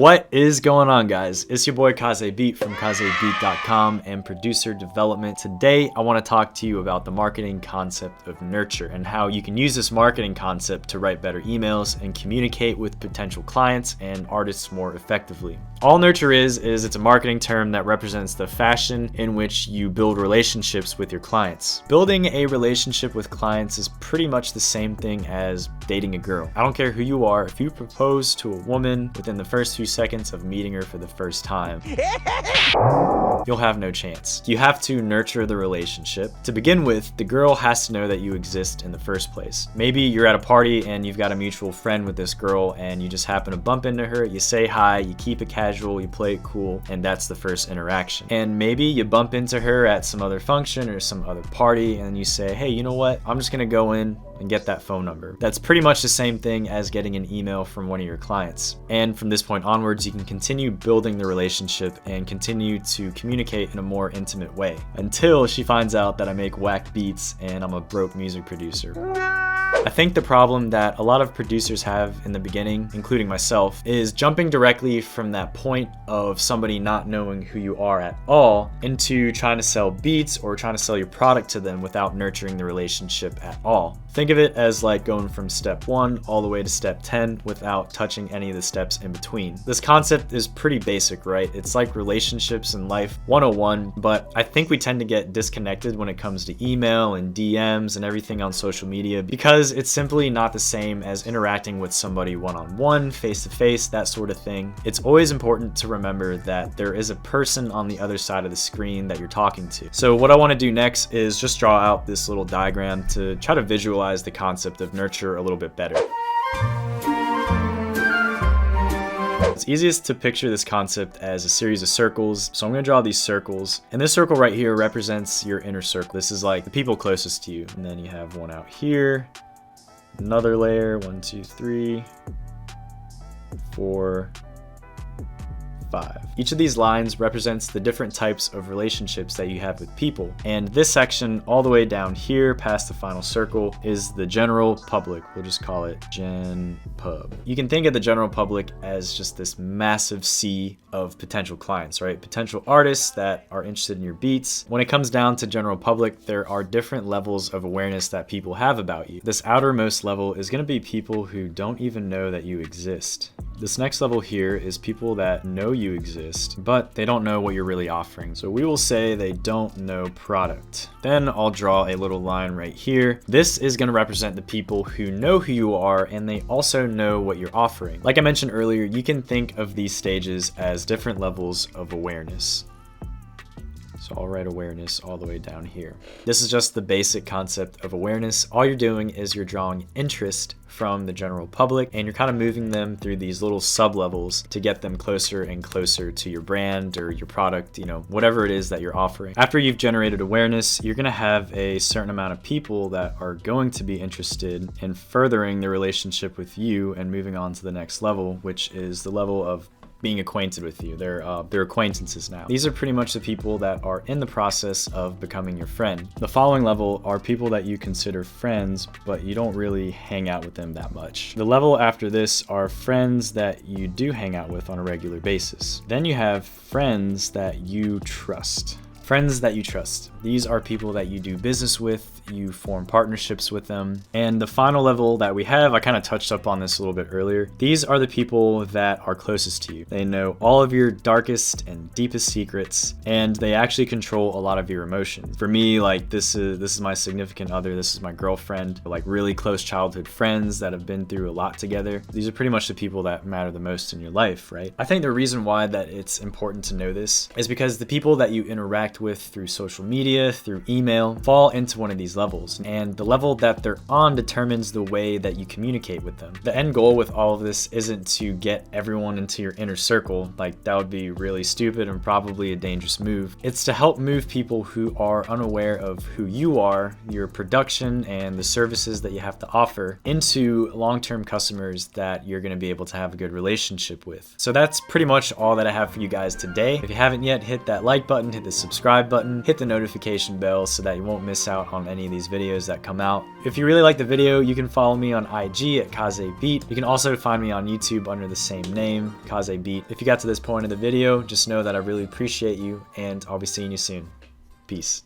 What is going on, guys? It's your boy Kaze Beat from KazeBeat.com and Producer Development. Today, I want to talk to you about the marketing concept of nurture and how you can use this marketing concept to write better emails and communicate with potential clients and artists more effectively. All nurture is it's a marketing term that represents the fashion in which you build relationships with your clients. Building a relationship with clients is pretty much the same thing as dating a girl. I don't care who you are, if you propose to a woman within the first few seconds of meeting her for the first time, you'll have no chance. You have to nurture the relationship. To begin with, the girl has to know that you exist in the first place. Maybe you're at a party and you've got a mutual friend with this girl and you just happen to bump into her, you say hi, you keep it casual, you play it cool, and that's the first interaction. And maybe you bump into her at some other function or some other party and you say, hey, you know what? I'm just gonna go in and get that phone number. That's pretty much the same thing as getting an email from one of your clients. And from this point onwards, you can continue building the relationship and continue to communicate in a more intimate way until she finds out that I make whack beats and I'm a broke music producer. I think the problem that a lot of producers have in the beginning, including myself, is jumping directly from that point of somebody not knowing who you are at all into trying to sell beats or trying to sell your product to them without nurturing the relationship at all. Think of it as like going from step 1 all the way to step 10 without touching any of the steps in between. This concept is pretty basic, right? It's like relationships in life 101, but I think we tend to get disconnected when it comes to email and DMs and everything on social media because it's simply not the same as interacting with somebody one-on-one, face-to-face, that sort of thing. It's always important to remember that there is a person on the other side of the screen that you're talking to. So what I want to do next is just draw out this little diagram to try to visualize the concept of nurture a little bit better. It's easiest to picture this concept as a series of circles, so I'm going to draw these circles, and this circle right here represents your inner circle. This is like the people closest to you, and then you have one out here, another layer, 1, 2, 3, 4, 5. Each of these lines represents the different types of relationships that you have with people. And this section all the way down here past the final circle is the general public. We'll just call it Gen Pub. You can think of the general public as just this massive sea of potential clients, right? Potential artists that are interested in your beats. When it comes down to general public, there are different levels of awareness that people have about you. This outermost level is going to be people who don't even know that you exist. This next level here is people that know you exist, but they don't know what you're really offering. So we will say they don't know product. Then I'll draw a little line right here. This is going to represent the people who know who you are and they also know what you're offering. Like I mentioned earlier, you can think of these stages as different levels of awareness. So I'll write awareness all the way down here. This is just the basic concept of awareness. All you're doing is you're drawing interest from the general public and you're kind of moving them through these little sub-levels to get them closer and closer to your brand or your product, you know, whatever it is that you're offering. After you've generated awareness, you're going to have a certain amount of people that are going to be interested in furthering the relationship with you and moving on to the next level, which is the level of being acquainted with you. They're acquaintances now. These are pretty much the people that are in the process of becoming your friend. The following level are people that you consider friends, but you don't really hang out with them that much. The level after this are friends that you do hang out with on a regular basis. Then you have friends that you trust. Friends that you trust. These are people that you do business with, you form partnerships with them. And the final level that we have, I kind of touched up on this a little bit earlier. These are the people that are closest to you. They know all of your darkest and deepest secrets, and they actually control a lot of your emotions. For me, like this is my significant other, this is my girlfriend, like really close childhood friends that have been through a lot together. These are pretty much the people that matter the most in your life, right? I think the reason why that it's important to know this is because the people that you interact with through social media, through email, fall into one of these levels. And the level that they're on determines the way that you communicate with them. The end goal with all of this isn't to get everyone into your inner circle. Like that would be really stupid and probably a dangerous move. It's to help move people who are unaware of who you are, your production, and the services that you have to offer into long-term customers that you're going to be able to have a good relationship with. So that's pretty much all that I have for you guys today. If you haven't yet, hit that like button, hit the subscribe subscribe button, hit the notification bell so that you won't miss out on any of these videos that come out. If you really like the video, you can follow me on IG at KazeBeat. You can also find me on YouTube under the same name, KazeBeat. If you got to this point of the video, just know that I really appreciate you, and I'll be seeing you soon. Peace.